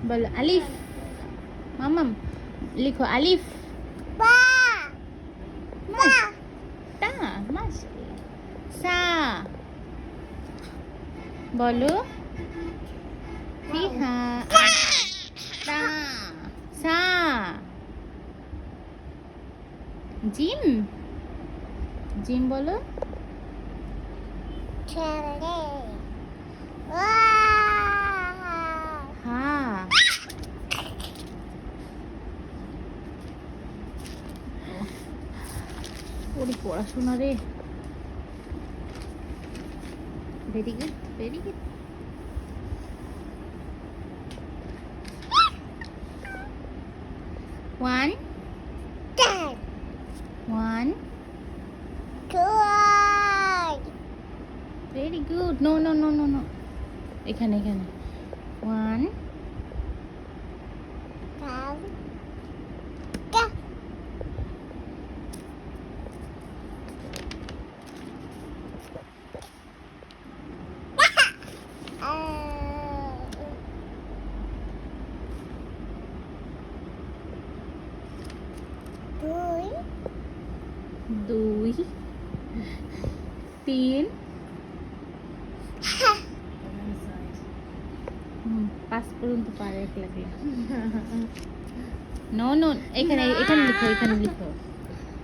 বলো আলিফ। মামাম লিখো আলিফ। তা মাশাআল্লাহ। সা বলো ফিহা। তা সা। জিম জিম বলো। হা ওর পড়াশোনা রে। Very good very good. One one very good. No no no no no এখানে এখানে ওয়ান দুই তিন পাঁচ পর্যন্ত পারে এক লাগলে। নো নো এখানে এখানে লিখো এখানে লিখো।